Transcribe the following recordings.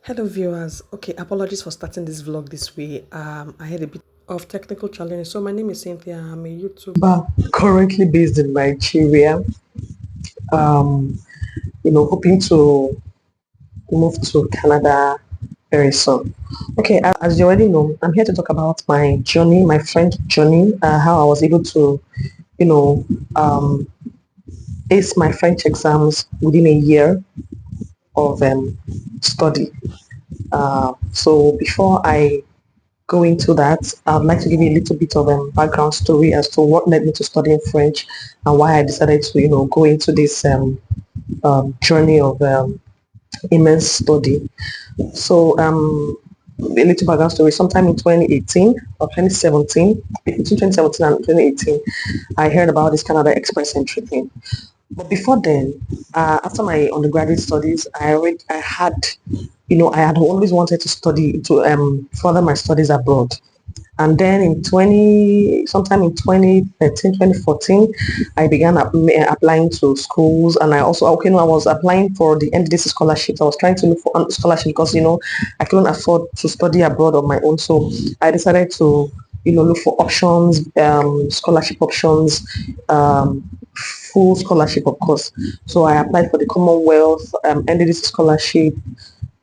Hello viewers. Okay, apologies for starting this vlog this way. I had a bit of technical challenges. So my name is Cynthia. I'm a YouTuber currently based in Nigeria. Um, hoping to move to Canada very soon. Okay, as you already know, I'm here to talk about my journey, my French journey, how I was able to, you know, um, ace my French exams within a year of study. So before I go into that, I'd like to give you a little bit of a background story as to what led me to studying French and why I decided to, go into this journey of immense study. So, a little background story. Sometime in 2018 or 2017, between 2017 and 2018, I heard about this Canada Express entry thing. But before then, after my undergraduate studies, I had always wanted to study to further my studies abroad. And then sometime in 2013, 2014, I began applying to schools, and I was applying for the NDDC scholarships. I was trying to look for scholarship because, I couldn't afford to study abroad on my own. So I decided to, look for options, scholarship options, full scholarship, of course. So I applied for the Commonwealth, NDDC scholarship,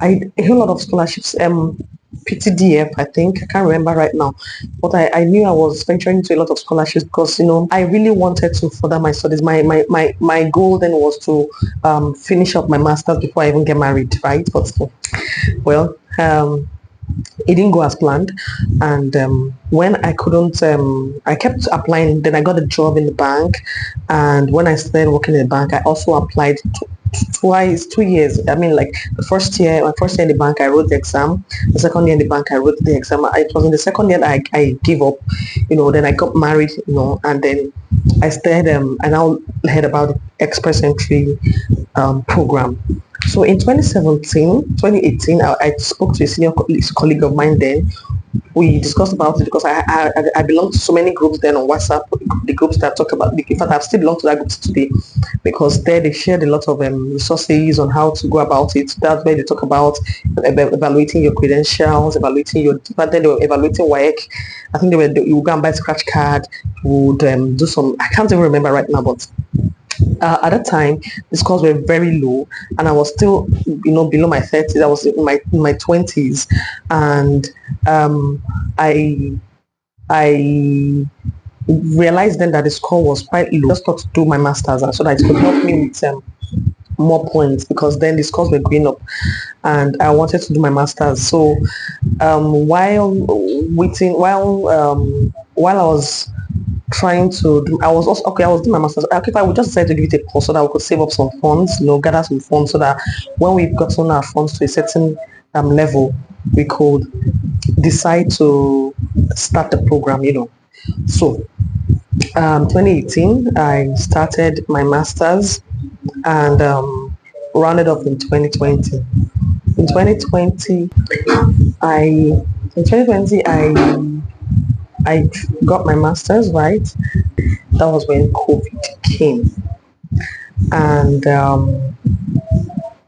a whole lot of scholarships, PTDF, I think. I can't remember right now. But I knew I was venturing into a lot of scholarships because, I really wanted to further my studies. My goal then was to finish up my master's before I even get married, right? But, well, it didn't go as planned. And when I couldn't, I kept applying. Then I got a job in the bank. And when I started working in the bank, I also applied twice, 2 years. I mean, like my first year in the bank, I wrote the exam. The second year in the bank, I wrote the exam. It was in the second year that I gave up, then I got married, and then I started, I now heard about the express entry program. So in 2017, 2018, I spoke to a senior colleague of mine then. We discussed about it because I belong to so many groups then on WhatsApp, the groups that talk about, in fact, I've still belong to that group today because there they shared a lot of resources on how to go about it. That's where they talk about evaluating your credentials, but then they were evaluating WAEC. I think you would go and buy a scratch card, you would do some, I can't even remember right now, but at that time the scores were very low and I was still below my 30s. I was in my 20s, and um, I I realized then that the score was quite low. Just thought to do my masters and so that it could help me with more points because then the scores were going up and I wanted to do my masters. So while waiting while I was trying to do, I was also okay, I was doing my masters. Okay, I would just decide to give it a pause so that we could save up some funds, gather some funds so that when we've gotten our funds to a certain level, we could decide to start the program. So 2018 I started my masters and rounded up in 2020. In 2020 I in 2020 I got my master's, right. That was when COVID came, and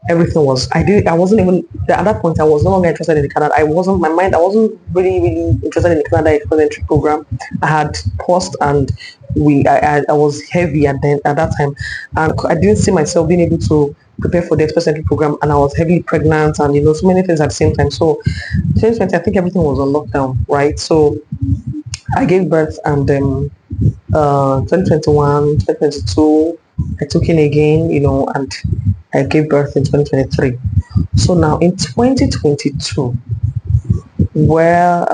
everything was. I wasn't even at that point. I was no longer interested in the Canada. I wasn't. My mind. I wasn't really interested in the Canada Express Entry program. I had paused, and I was heavy at that time, and I didn't see myself being able to prepare for the Express Entry program, and I was heavily pregnant, and so many things at the same time. So, 2020, I think everything was on lockdown, right? So I gave birth, and then 2021, 2022, I took in again, and I gave birth in 2023. So now in 2022, where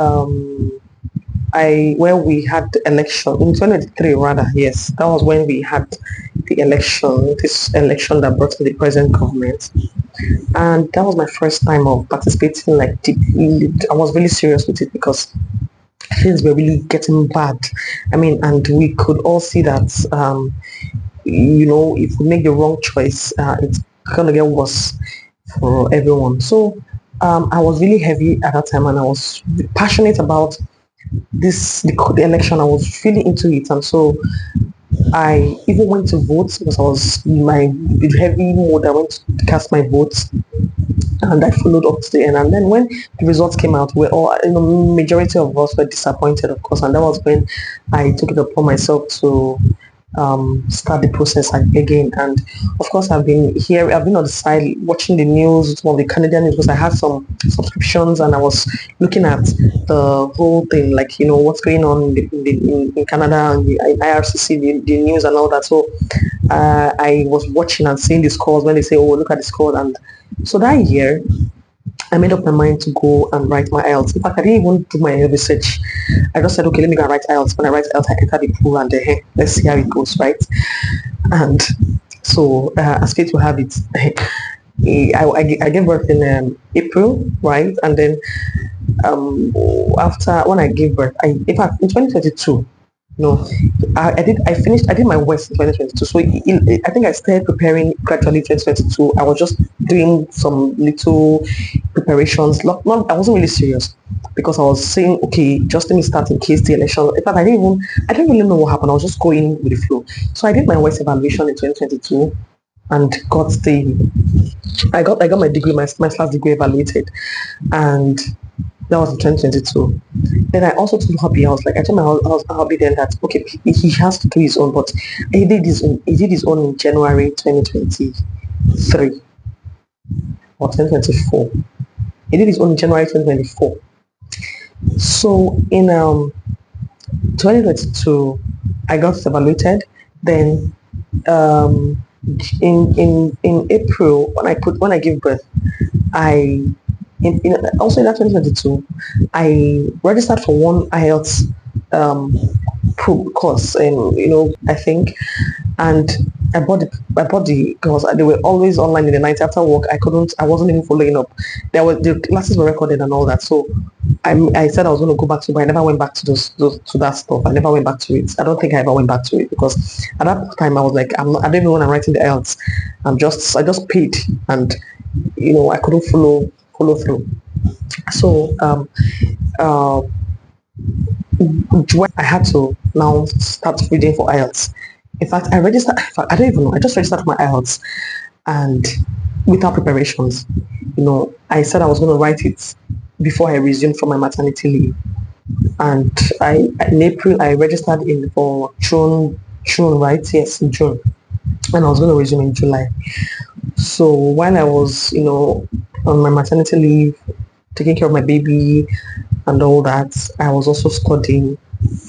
where we had the election in 2023, rather, yes, that was when we had this election that brought in the present government, and that was my first time of participating like deeply. I was really serious with it because things were really getting bad. I mean, and we could all see that, if we make the wrong choice, it's gonna get worse for everyone. So I was really heavy at that time, and I was passionate about the election. I was really into it, and so I even went to vote because I was in my heavy mode. I went to cast my votes, and I followed up to the end. And then when the results came out, we all, majority of us were disappointed, of course, and that was when I took it upon myself to start the process again. And of course, I've been on the side watching the news, some of the Canadian news, because I had some subscriptions and I was looking at the whole thing, like, what's going on in Canada and the IRCC, the news and all that. So I was watching and seeing the scores when they say, oh, look at the score. And so that year, I made up my mind to go and write my IELTS. In fact, I didn't even do my research. I just said, okay, let me go and write IELTS. When I write IELTS, I enter the pool and hey, let's see how it goes, right? And so, as fate will have it, I gave birth in April, right? And then after, when I gave birth, in fact, in 2022, no, I did my worst in 2022. So I think I started preparing gradually 2022. I was just doing some little preparations. I wasn't really serious because I was saying, okay, just let me start in case the election. In fact, I didn't really know what happened. I was just going with the flow. So I did my worst evaluation in 2022 and I got my degree, my master's degree evaluated, and that was in 2022. Then I also told hubby, I told my hubby then that, okay, he has to do his own, but he did his own in January 2023 or 2024. He did his own in January 2024. So in 2022, I got evaluated. Then in April, when I gave birth, also in that 2022, I registered for one IELTS course, I think, and I bought the because they were always online in the night after work. I wasn't even following up. The classes were recorded and all that. So I said I was going to go back to, but I never went back to to that stuff. I never went back to it. I don't think I ever went back to it because at that time I was like, I don't even when I'm writing the IELTS. I just paid, and I couldn't follow through. So I had to now start reading for IELTS. In fact, I registered. In fact, I don't even know. I just registered for my IELTS, and without preparations, I said I was going to write it before I resumed from my maternity leave. And in April I registered in for June, right? Yes, in June, and I was going to resume in July. So while I was, on my maternity leave, taking care of my baby and all that, I was also studying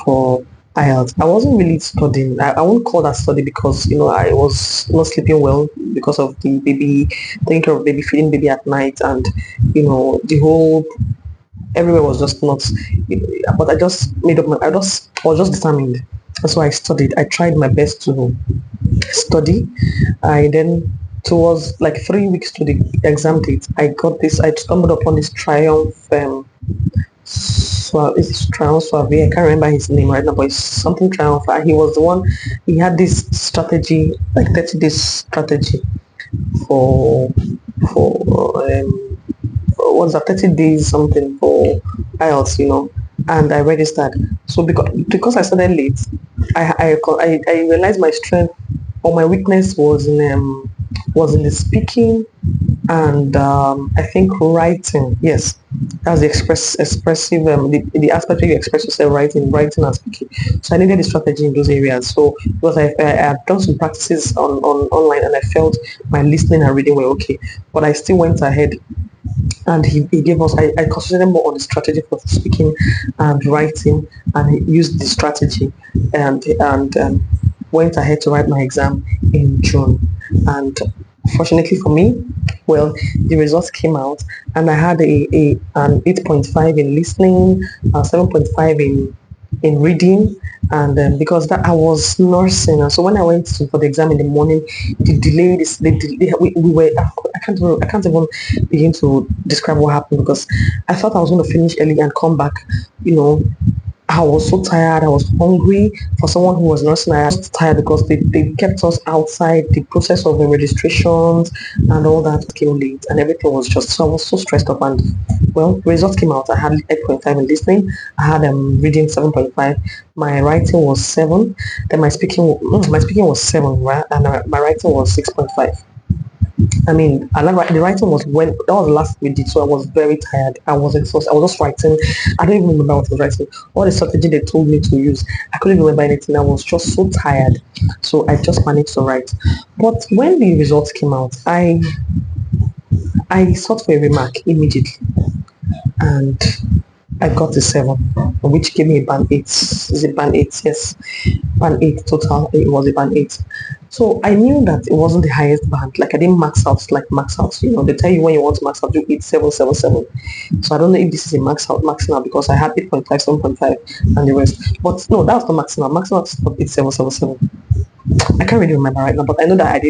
for IELTS. I wasn't really studying. I won't call that study because, I was not sleeping well because of the baby, taking care of baby, feeding baby at night, and, the whole, everywhere was just not, but I just made up I was just determined. And so I studied. I tried my best to study. I then, towards like 3 weeks to the exam date, I stumbled upon this Triumph so it's Triumph Suave. I can't remember his name right now, but it's something Triumph. He was the one. He had this strategy, like 30 days strategy for what's that, 30 days something for IELTS, and I registered. So because I started late, I realized my strength or my weakness was in the speaking and I think writing. Yes, that's the expressive the aspect where you express yourself, writing and speaking. So I needed a strategy in those areas. So because I had done some practices on online, and I felt my listening and reading were okay, but I still went ahead. And he gave us, I concentrated more on the strategy for speaking and writing, and he used the strategy and went ahead to write my exam in June. And fortunately for me, well, the results came out, and I had an 8.5 in listening, 7.5 in reading, and because that I was nursing, and so when I went for the exam in the morning, the delay, we were, I can't even begin to describe what happened, because I thought I was going to finish early and come back. I was so tired. I was hungry. For someone who was nursing, I was tired because they kept us outside. The process of the registrations and all that came late, and everything was just, so I was so stressed up. And well, results came out. I had 8.5 in listening. I had reading 7.5. My writing was 7. Then my speaking was 7, right? And my writing was 6.5. I mean, the writing was when that was the last we did, so I was very tired. I was exhausted. I was just writing. I don't even remember what I was writing. All the strategy they told me to use, I couldn't remember anything. I was just so tired, so I just managed to write. But when the results came out, I sought for a remark immediately, and I got a 7, which gave me a band 8. Is it band 8? Yes, band 8 total. It was a band 8. So I knew that it wasn't the highest band. Like I didn't max out, like max out. You know, they tell you when you want to max out, you 8.777. So I don't know if this is a maxing out because I had 8.5, 7.5, and the rest. But no, that's not maxing out. Maxing out is not 8.777. I can't really remember right now, but I know that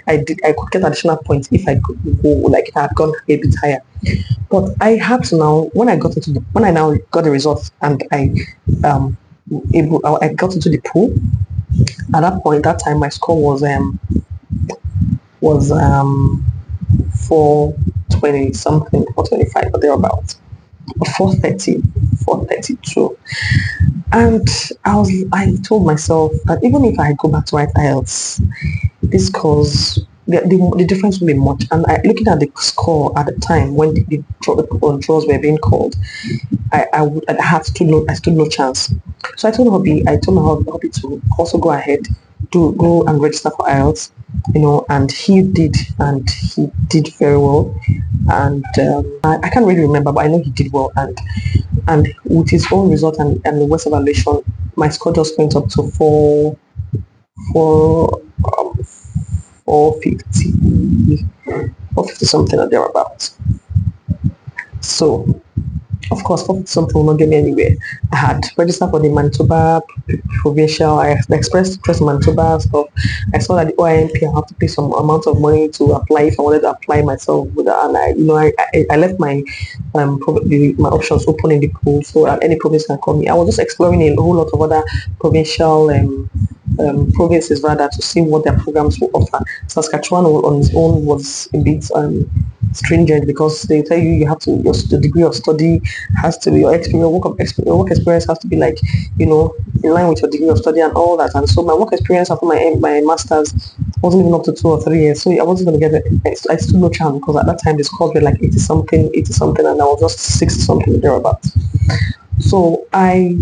I could get additional points if I could go, like if I had gone a bit higher. But I had to now, when I now got the results and I got into the pool. At that point, that time my score was 420 something, 425 or thereabouts, or 430, 432. And I told myself that even if I go back to write IELTS, this course, the difference will be much. And looking at the score at the time when the draws were being called, I stood no chance. So I told my hobby to also go ahead, to go and register for IELTS, and and he did very well. And I can't really remember, but I know he did well. And with his own result and the West evaluation, my score just went up to four, 450, 450 something or thereabouts. So of course, 450 something will not get me anywhere. I had registered for the Manitoba Provincial. I expressed interest in Manitoba stuff. I saw that the OIMP, I have to pay some amount of money to apply if I wanted to apply myself with that. And I left my my options open in the pool so that any province can call me. I was just exploring a whole lot of other provincial provinces rather, to see what their programs will offer. Saskatchewan on its own was a bit stringent because they tell you have to, your degree of study has to be, your experience, your work experience has to be like, in line with your degree of study and all that. And so my work experience after my master's wasn't even up to 2 or 3 years, so I wasn't going to get it. I still no chance because at that time the scores were like 80 something, and I was just 60 something thereabouts. So I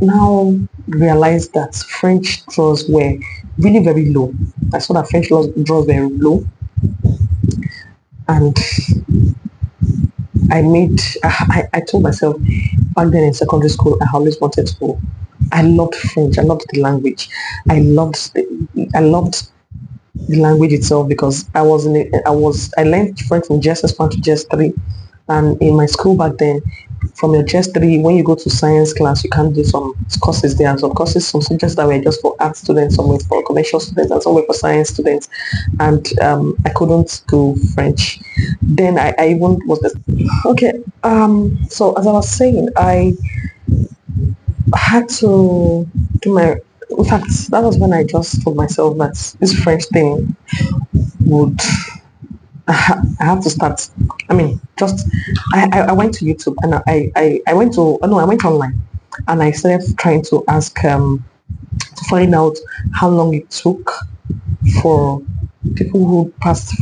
now realized that French draws were really very low. I saw that French draws were low, and I told myself back then in secondary school, I always wanted to. I loved French. I loved the language. I loved the language itself because I learned French from JSS1 to JS3, and in my school back then, from your JS3, when you go to science class, you can do some courses there, and some subjects that were just for art students, some were for commercial students, and some were for science students, and I couldn't do French. Then I even was okay. So as I was saying, I had to do my. In fact, that was when I just told myself that this French thing would. I have to start. I mean, just I went to YouTube and I went to no I went online and I started trying to ask to find out how long it took for people who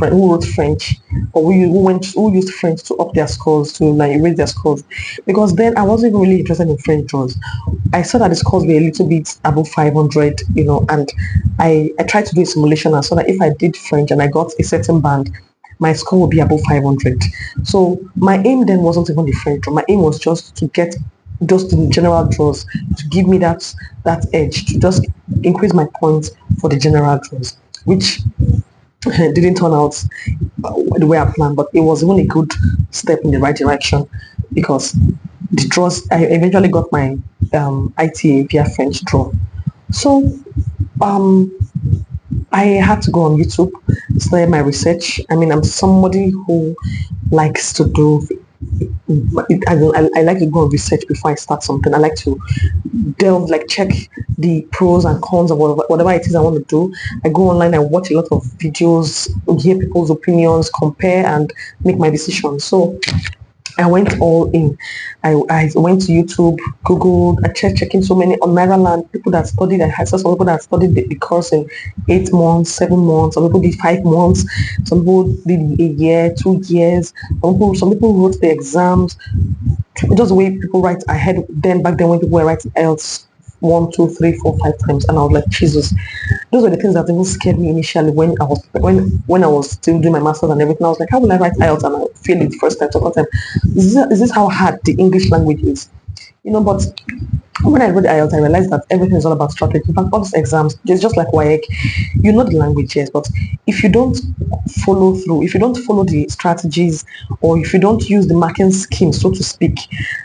who wrote French, or who used French to up their scores, to like raise their scores, because then I wasn't even really interested in French draws. I saw that the scores were a little bit above 500, and I tried to do a simulation and saw that if I did French and I got a certain band, my score would be above 500. So my aim then wasn't even the French draw. My aim was just to get just the general draws, to give me that edge, to just increase my points for the general draws, which didn't turn out the way I planned, but it was even a good step in the right direction because the draws, I eventually got my ITA via French draw. So I had to go on YouTube, start my research. I mean, I'm somebody who likes to do. I like to go and research before I start something. I like to check the pros and cons of whatever it is I want to do. I go online, I watch a lot of videos, hear people's opinions, compare and make my decision. So I went all in. I went to YouTube, Googled, I checked checking so many on Nairaland, people that studied. I saw some people that studied the course in 8 months, 7 months, some people did 5 months, some people did a year, 2 years, some people wrote the exams. Just the way people write ahead then back then when people were writing IELTS 1, 2, 3, 4, 5 times, and I was like, Jesus, those were the things that even scared me initially when I was still doing my masters and everything. I was like, how will I write IELTS and I fail it first time, second time? Is this how hard the English language is? But when I read IELTS, I realized that everything is all about strategy. In fact, all these exams, it's just like WAEC. You know the language, yes, but if you don't follow through, if you don't follow the strategies, or if you don't use the marking scheme, so to speak,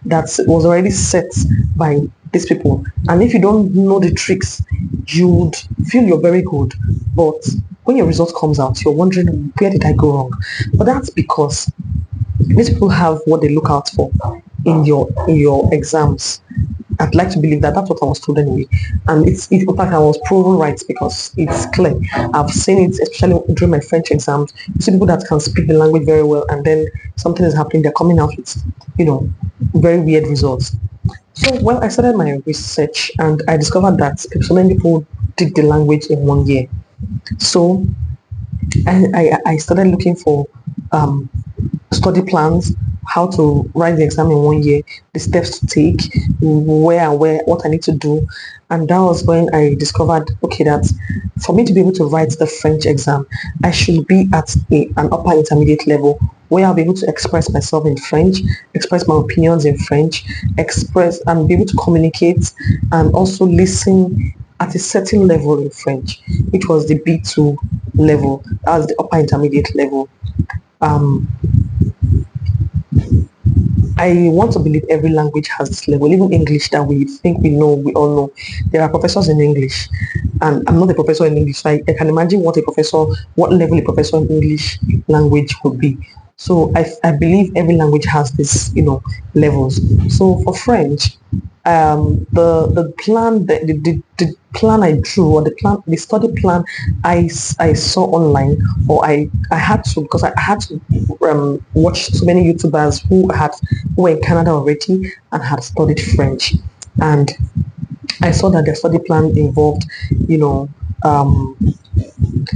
that was already set by these people, and if you don't know the tricks, you would feel you're very good, but when your result comes out, you're wondering, where did I go wrong? But that's because these people have what they look out for in your exams. I'd like to believe that that's what I was told anyway. And in fact, I was proven right because it's clear. I've seen it, especially during my French exams. You see people that can speak the language very well, and then something is happening, they're coming out with, very weird results. So, well, I started my research and I discovered that so many people did the language in 1 year. So, I started looking for um, study plans, how to write the exam in 1 year, the steps to take, what I need to do. And that was when I discovered, okay, that for me to be able to write the French exam, I should be at an upper intermediate level where I'll be able to express myself in French, express my opinions in French, express and be able to communicate and also listen at a certain level in French, which was the B2 level, as the upper intermediate level. Um, I want to believe every language has this level, even English that we think we know, we all know. There are professors in English, and I'm not a professor in English, so I can imagine what level a professor in English language would be. So I believe every language has this, levels. So for French, the plan the plan I drew, or the study plan I saw online, or I had to, because I had to watch so many YouTubers who were in Canada already and had studied French, and I saw that their study plan involved, you know um,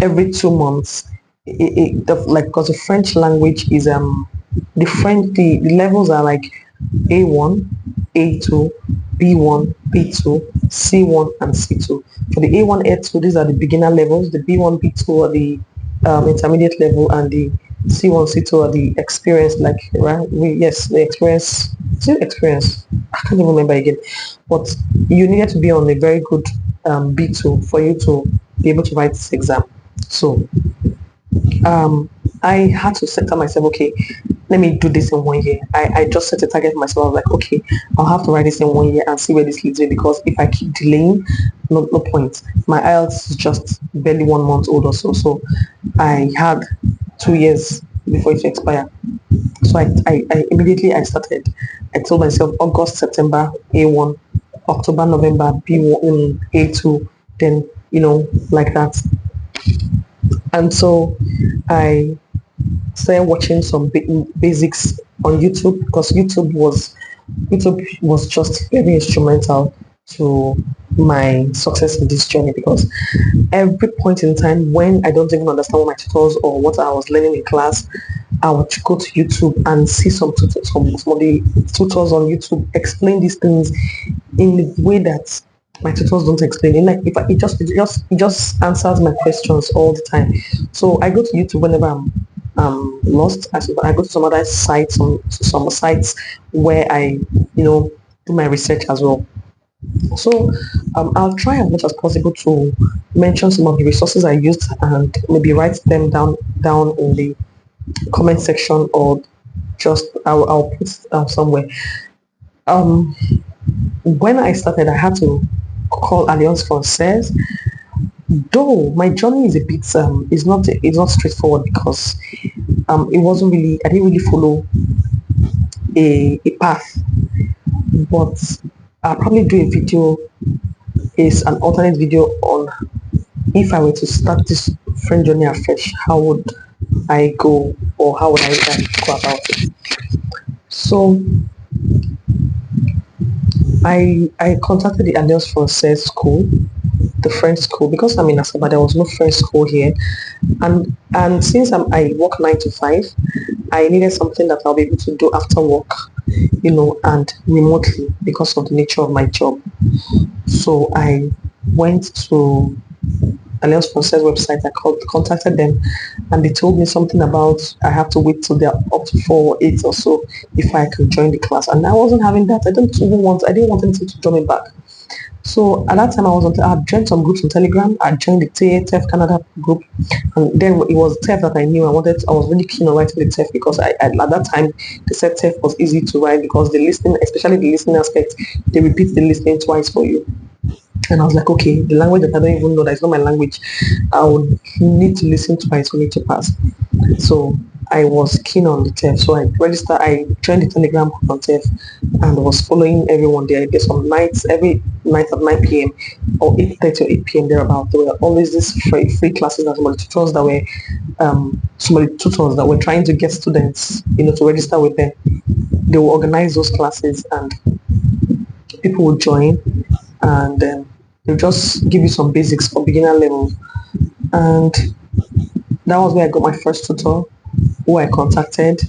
every 2 months, like, because the French language is the levels are like A1, A2, B1, B2, C1, and C2. For the A1, A2, these are the beginner levels. The B1, B2 are the intermediate level, and the C1, C2 are the experience. Like, right? Yes, the experience. Still experience. I can't even remember again. But you needed to be on a very good B2 for you to be able to write this exam. So um, I had to set up myself, okay, let me do this in 1 year. I just set a target for myself. I was like, okay, I'll have to write this in 1 year and see where this leads me, because if I keep delaying, no point. My IELTS is just barely 1 month old or so. So I had 2 years before it to expire. So I immediately I started. I told myself August, September, A1, October, November, B1, A2, then, like that. And so I started watching some basics on YouTube, because YouTube was just very instrumental to my success in this journey, because every point in time when I don't even understand what my tutors or what I was learning in class, I would go to YouTube and see some tutors, some of the tutors on YouTube explain these things in the way that my tutors don't explain it. Like, if it just answers my questions all the time. So I go to YouTube whenever I'm lost. I go to some other sites, some sites where I, do my research as well. So I'll try as much as possible to mention some of the resources I used, and maybe write them down in the comment section, or just I'll put somewhere. Um, when I started, I had to call Alliance Française. Though my journey is a bit it's not straightforward, because it wasn't really I didn't really follow a path, but I'll probably do a video, is an alternate video on, if I were to start this friend journey afresh, how would I go, or how would I go about it? So I contacted the Alliance Française school, the French school, because I'm in Asaba. There was no French school here, and since I work 9 to 5, I needed something that I'll be able to do after work, and remotely because of the nature of my job. So I went to Alliance Française website. I contacted them, and they told me something about I have to wait till they're up to 4 or 8 or so if I could join the class. And I wasn't having that. I didn't want anything to draw me back. So at that time, I joined some groups on Telegram. I joined the TF Canada group, and then it was TEF that I knew. I was really keen on writing the TEF because at that time the said TEF was easy to write because the listening, especially the listening aspect, they repeat the listening twice for you. And I was like, okay, the language that I don't even know, that's not my language, I would need to listen twice for me to pass. So I was keen on the TEF. So I joined the Telegram group on TEF and was following everyone there. There's some nights, every night at 9 p.m. or 8:30 or 8 p.m. thereabout. There were always these free classes and some of the tutors that were trying to get students, to register with them. They will organize those classes and people will join, and they'll just give you some basics for beginner level. And that was where I got my first tutor, who I contacted,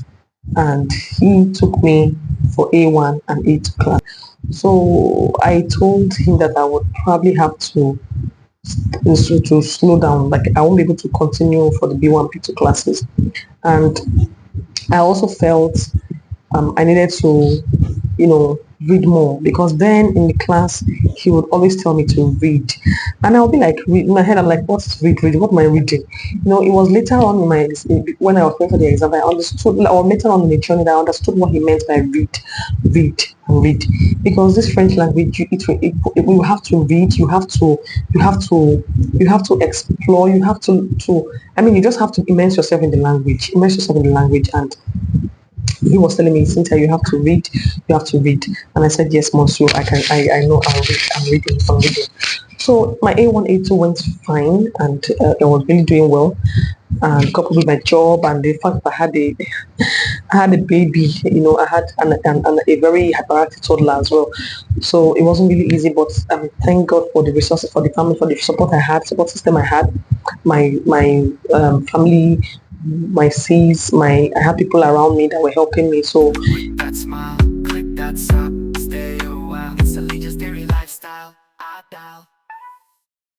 and he took me for A1 and A2 class. So I told him that I would probably have to slow down, like I won't be able to continue for the B1, B2 classes. And I also felt I needed to, read more, because then in the class he would always tell me to read, and I'll be like, in my head I'm like, what's reading? What am I reading? It was later on when I was going for the exam, I understood, or later on in the journey, that I understood what he meant by read and read, because this French language, you have to read, you have to explore, you have to I mean, you just have to immerse yourself in the language. And he was telling me, Cynthia, you have to read. And I said, yes, monsieur, I know, I'm reading. So my A1, A2 went fine, and I was really doing well. And coupled with my job and the fact that I had a baby, I had a very hyperactive toddler as well. So it wasn't really easy, but thank God for the resources, for the family, for the support system I had, my family, my C's, I had people around me that were helping me. So Click that smile, click that stop, stay a while. It's Alijaz daily lifestyle. I dial.